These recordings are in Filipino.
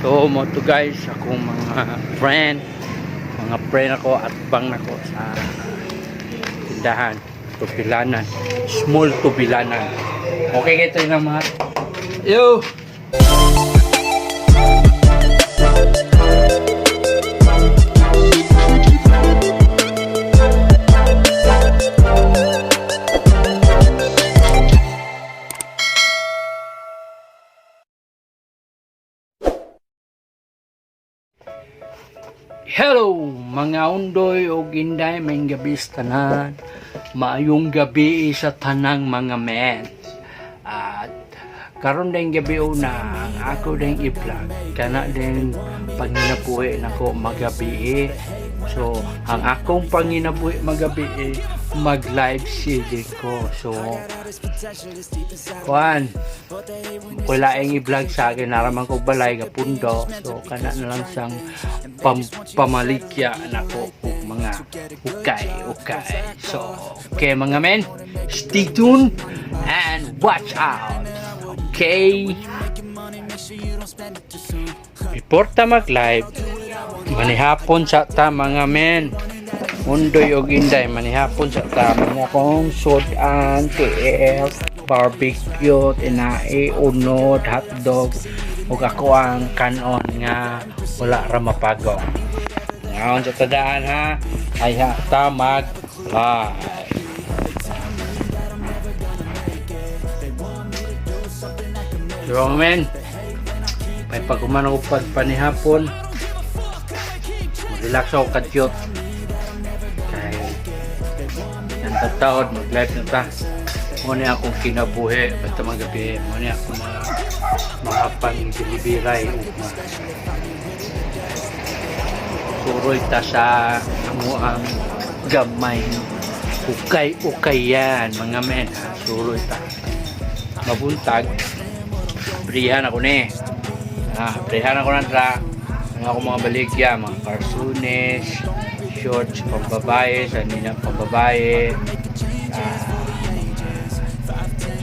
So mo to guys, akong mga friend ako at bang nako sa tindahan, tubilanan, small tubilanan. Okay, ito yung mga yo. Hello mga undoy o ginday, may gabi sa tanan, maayong gabi sa tanang mga men. At karon din gabi una ang ako din i-vlog kana din panginabuhi nako magabi. So ang akong panginabuhi magabi mag live CD ko. So kuan wala ang i-vlog sa akin, naraman ko balay kapundo. So kana na lang sang pamalikya nako mga ukay. So okay mga men, stay tuned and watch out. Okay, before ta mag live manihapon sa ta mga men, undoy og inday, manihapon sa ta mga kong sudan KF barbecue, tinae, unod, hotdog ug ako ang kanon nga wala ra mapagong. Ngayon sa tadaan ha, ay ta mag live. So men, may pagkuman ako panihapon, relax ako kadyot kay yan tataod mag live na ta. Muna akong kinabuhi basta magabi, muna akong mga pang-delivery suroy ta sa ang gamay ukay yan mga men, suroy ta mabuntag prihan ako ni prihan ako nandra ang ako mga baligya, mga cartoonish shorts pambabae, sanina pambabae,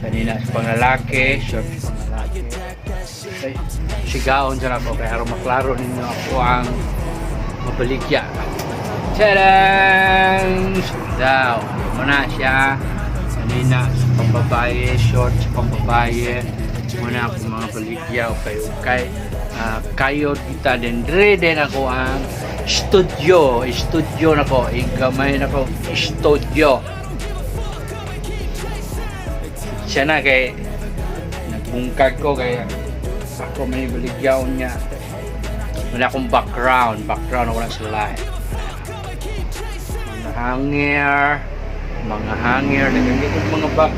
sanina sa panglalaki, shorts panglalaki. Okay, sigaon dyan ako kaya maklaro ninyo ako ang mabaligya. Tadang! Daw, muna siya sanina sa pambabae, shorts pambabae. Muna ako mga baligya okay. Kayo kita din din ako ang studio nako, igamay nako studio. Siya na kay nagbungkag ko kaya ako may baligyaon niya. Wala akong background ako lang sa live. Mga hanger nagagit mga back,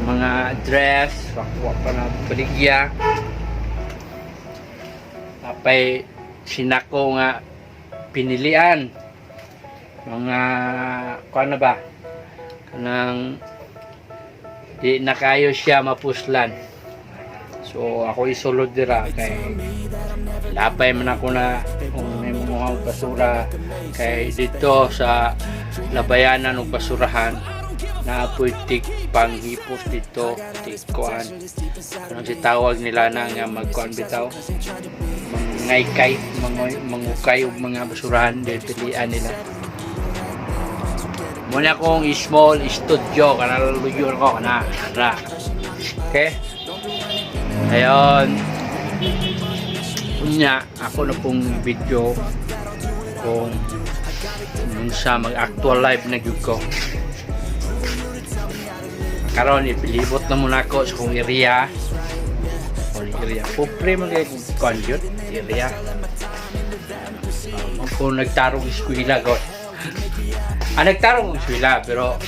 mga dress, wakwa pa na baligya. Apay sinako nga pinilian mga kuan na ba kanang di na kayo siya mapuslan. So ako isulod dira kay lapay man ako na kung may mga basura kay dito sa labayanan ng basurahan na apoy tik panghipos dito tikuan anong sitawag nila na nga magkuan bitaw mangaykay mangukay og mga basurahan dito pilian nila. Muna akong small studio kanaluyo ko kana okay. Ayon unya ako na pong video kung sa mag-actual live na gyud ko karon ipilibot na muna ako sa kong area pupre man kay kung yun area kung nagtarong eskwela ko nagtarong eskwela pero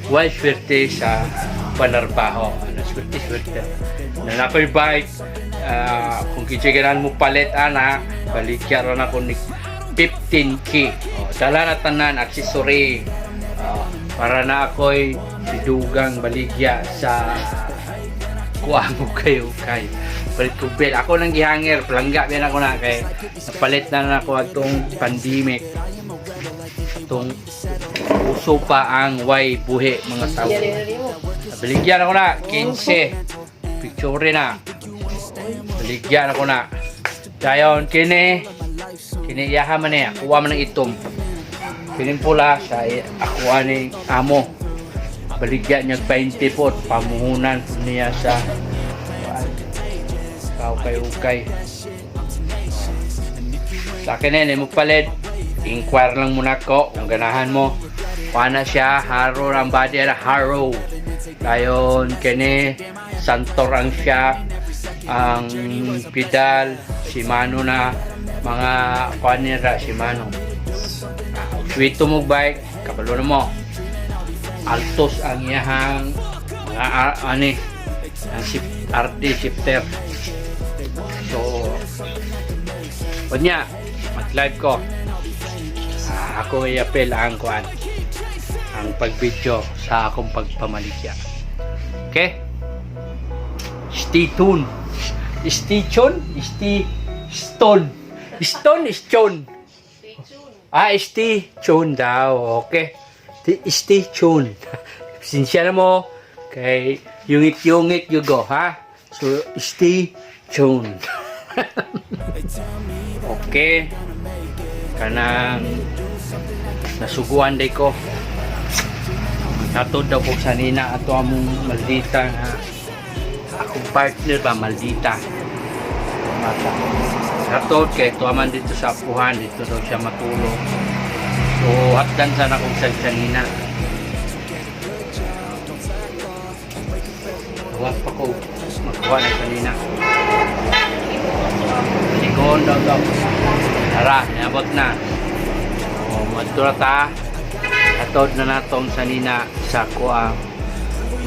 why swerte sa panarbaho swerte na ako'y bike kung kitsiganan mo palit baligya ron ako ni 15K dala na tanan accessory para na ako'y sidugang baligya sa kuamo kayo palit ko bel ako nang gihanger palangga ben ako na kay napalit na ako atong pandemic atong uso pa ang way buhi mga tao. Baligyan ako na 15 picture na baligyan ako na Dayon, kini iyaha man niya, kuha man ng itom. Kini pula, sa akuha ni amo. Baligya niya 20 po, pamuhunan niya sa kaukay-ukay. Sa akin na, mo palit. Inquire lang muna ko kung ganahan mo. Paano siya, haro ang body na haro. Dayon, kini santor ang siya, ang pedal, Shimano na, mga kanira, Shimano. Swito mo bike, kabalo na mo. Altos ang iyahang mga ang RD shifter. So, kunya, mag-live ko. Ako i-appel ang kuan, ang pag-video sa akong pagpamaligya. Okay? Stay tuned. Stay tuned? Stone is tune. Stay tuned daw. Okay. Stay tuned. Sinsya na mo. Kay yungit-yungit you go, ha? So, stay tuned. Okay. Kanang nasuguan day ko. Natod daw ko sa nina ato among maldita nga akong partner ba maldita. Mata. Natod kay tuaman dito sa apuhan, dito daw siya matulog. So, hatdan sana kong sa nina. Huwag pa ko magkuha ng kanina. Sigon daw. Tara, niabot na. O, madura ta. Atod na natong sanina sa kuha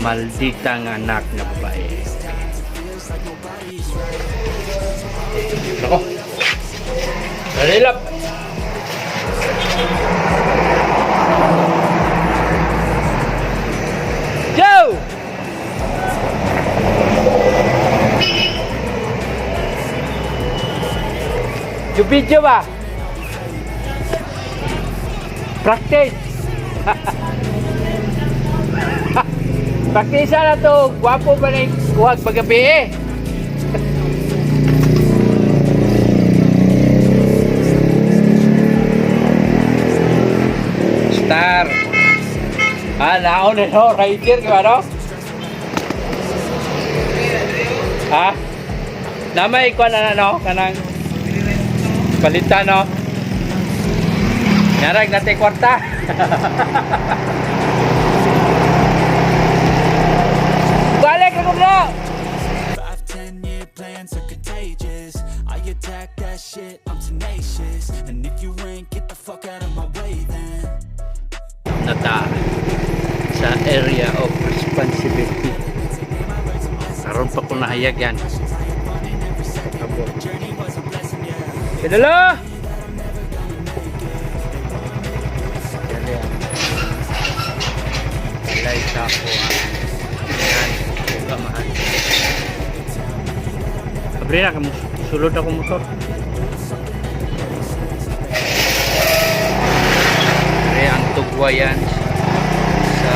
malditang anak na babae. Nako. Dalilap. Joe! Yung video ba? Practice! Practice na to. Gwapo ba na yung kuhag paggabi eh? Star! Naon na no? Rider ka ba no? Ha? Namay ko na no? Kanang palitan no? Nyarag natin kwarta. Balik ako bro. 5-10-year plans are contagious. I attack that shit, I'm tenacious. And if you ain't, get the fuck out of my way then. Nata sa area of responsibility. Karon pa ko nahayag yan. Kedala! Alay sa ako yan. Kamahan. Abrina, sulod ako motor. Abre ang tugwayan sa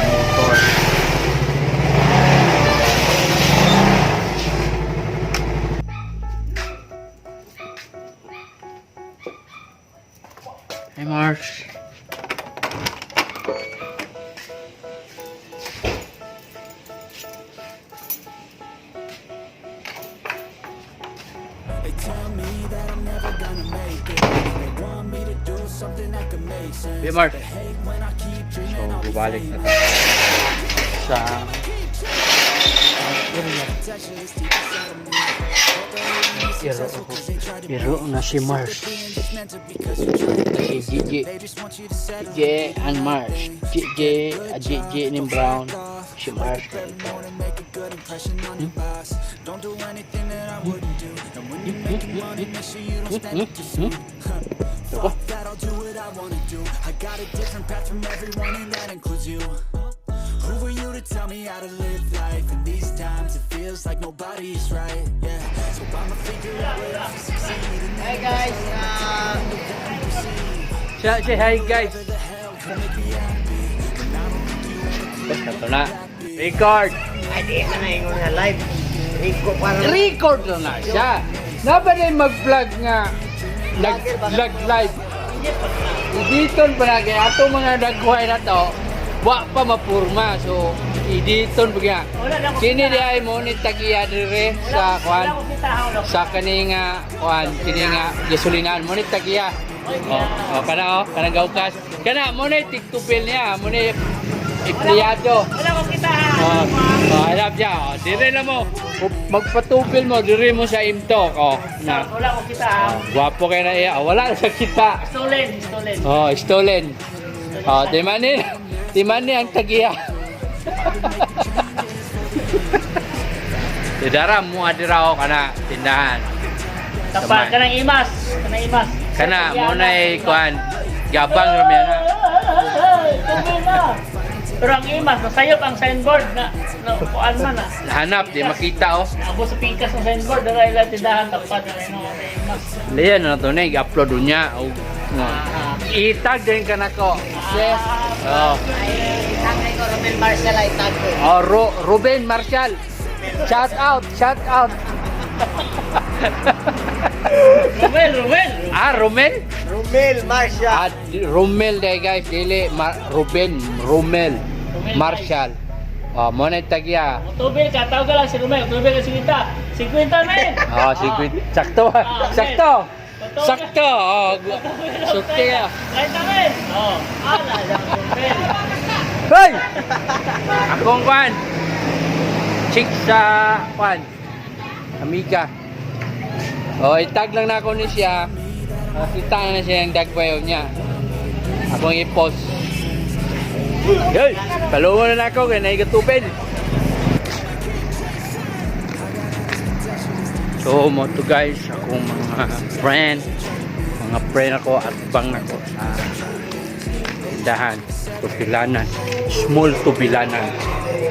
motor. Hey Mars. They tell me that I'm never gonna make it. They want me to do something that can make sense. Hey Mars. They hate when I keep So, dreaming I'll be bubalik na famous. sa iro na si Mars. Si Gigi and Mars. Gigi ni Brown. Si Mars. Don't do anything that I wouldn't do. And when you're making money, make sure you don't spend it too soon. Fuck that, I'll do what I wanna do. I got a different path from everyone, and that includes you. Who are you to tell me how to live life? In these times, it feels like nobody is right. Yeah, so I'ma figure out what I succeed. And Hi guys, Say hi guys. Ito na. Record. ay di ka na yung live. record na siya. Nabalay mag-vlog nga, nag-vlog live. Editon pa na kaya ato mga nagkuhay na to, wa pa mapurma. So, editon pa kaya. Kini di ay mo ni tagiya dire sa kuan, sa kaninga kuan, kininga gasolinahan mo ni tagiya. Kana kanang gawkas. Kana mo ni tiktupil niya, mo ni empleyado. Wala ko kita ha. Alam siya, dire na mo. Magpatupil mo, dire mo sa imtok. Na. Wala ko kita ha. Gwapo kayo na iya. Wala sa kita. Stolen. Stolen. Timani ang tagiya. Dara mo adira ako kana tindahan. Tapal ka ng imas. Kana mo na kuan gabang rami na. Pero ang imas, nasayop ang signboard na kuan man na. Hanap di makita Abo sa pingkas ng signboard, dara ila tindahan tapat na imas. Leyan na to na i-upload niya. Itag din ka na ko. Yes. Itangay ko Romel Marshall ay tago. Ruben Marshall. Shout out. Romel. Romel? Romel Marshall. Romel dahil guys, dili Ruben, Romel Marshall. Mo na tagya. Tubig ka, tawag ka lang si Romel. Tubig ka 50 na yun. Sakto. Sakto. Sukti ka. Kahit namin. Ala lang Romel. Hoy! Akong kwan. Chick sa kwan. Amiga. Itag lang na ako ni siya. Kita na siya yung dagbayaw niya. Akong i-post. Yoy! Palungo na ako kaya naigatupin. So mo to guys, akong mga friend ako at bang ako sa tindahan, tubilanan, small tubilanan.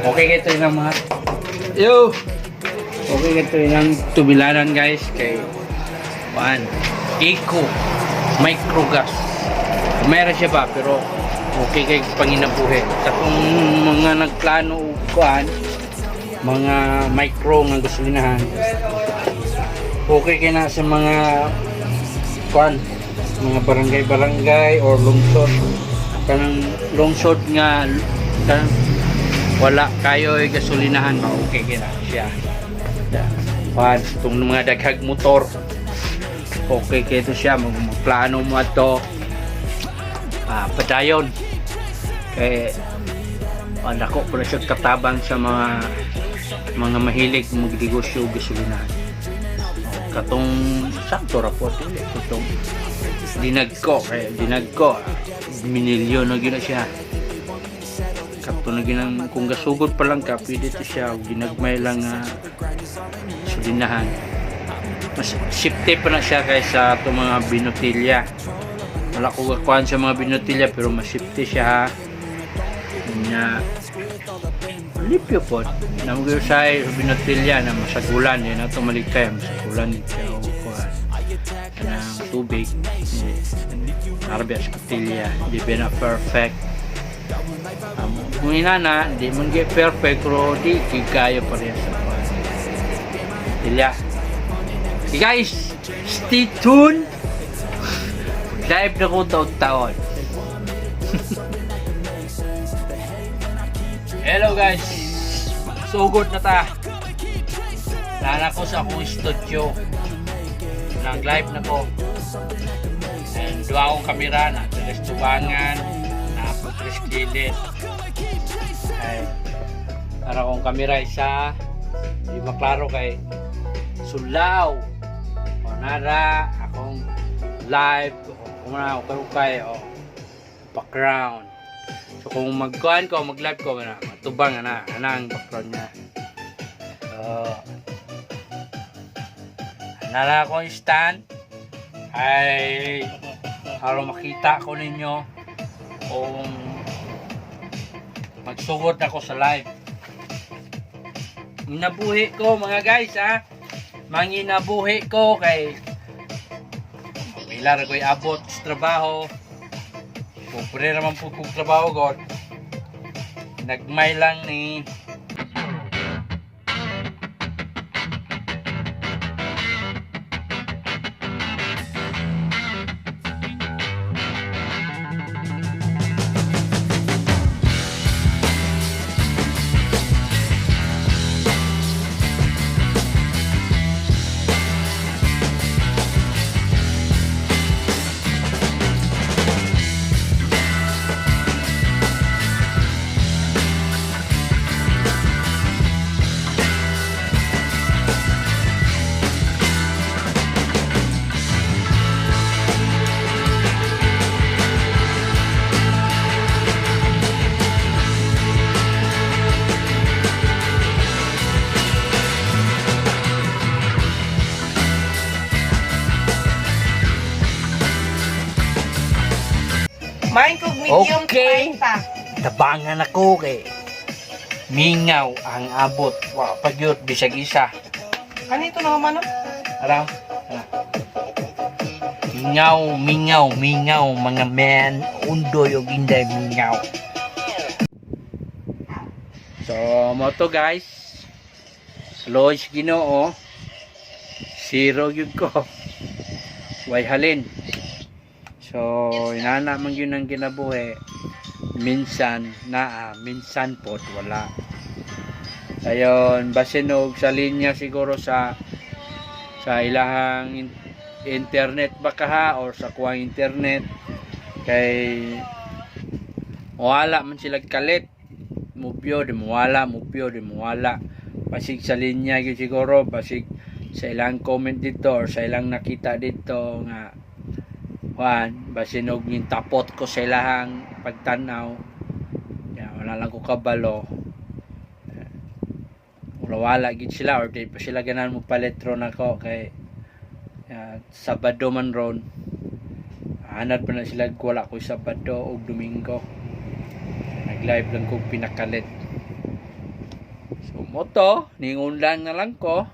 Okay ito yung mga okay ito yung tubilanan guys kay Eco Microgas. Meron siya ba pero okay kay panginabuhi. Sa kung mga nagplano kuan mga micro nga gasolinahan, okay kaya na sa mga kuan, mga barangay or lungsod. Kanang lungsod nga kanang wala kayo ay gasolinahan, okay kaya na siya. Kuan, itong mga daghag motor, okay kaya ito siya. Magplano mo ito padayon kay ako po na siya katabang sa mga mahilig magnegosyo gasolinahan. Katong sakto raport katong dinagko minilyon na gina siya. Kato na ginang kung gasugod pa lang ka pwede ito siya ginagmay lang gasolinahan. Mas safety pa na siya kaysa itong mga binotilya. Wala ko kakuhan sa mga binotilya pero mas safety siya na lipyo po na mag-usay binotilya na masagulan yun na tumalikay masagulan siya o kuhan ng tubig arabi as kutilya di ba na perfect kung inana di man get perfect pero di kaya pa rin sa kuhan tilya. Okay guys, stay tuned. Live na ko taon-taon. Hello guys, sugod na ta. Nana ko sa akong studio. Nag-live na ko. And dua akong kamera na tres tubangan, na tres kilid. Ay, para akong kamera isa, di maklaro kay Sulaw. O nara akong live kung na ako kayo background. So kung mag-live ko matubang ang background niya. Nara akong stand ay para makita ko ninyo kung magsugod ako sa live. Minabuhi ko mga guys manginabuhi ko kay ilar ko abot sa trabaho. Kung pwede naman po kong trabaho god nagmay lang ni Main kog medium Okay. 30. Tabangan ako kay mingaw ang abot. Wa pagyud bisag isa. Kanito na manok? Araw. Mingaw, mingaw, mingaw, mga men, undoy o ginday mingaw. So, mo to guys. Lois Ginoo. Zero yun ko. Way halin. So, inana man yun ang kinabuhi. Minsan minsan po wala. Ayon, basin og sa linya siguro sa ilahang internet baka ha or sa kuwang internet kay wala man sila kalit mupyo di mawala basig sa linya gyud siguro basig sa ilang comment dito or sa ilang nakita dito nga basin og yung tapot ko sa ilahang pagtanaw wala lang ko kabalo wala gid sila or di pa sila ganan mo paletro nako kay Sabado man ron hanad pa na sila wala ko Sabado o Domingo nag live lang ko pinakalit so moto ningundan na lang ko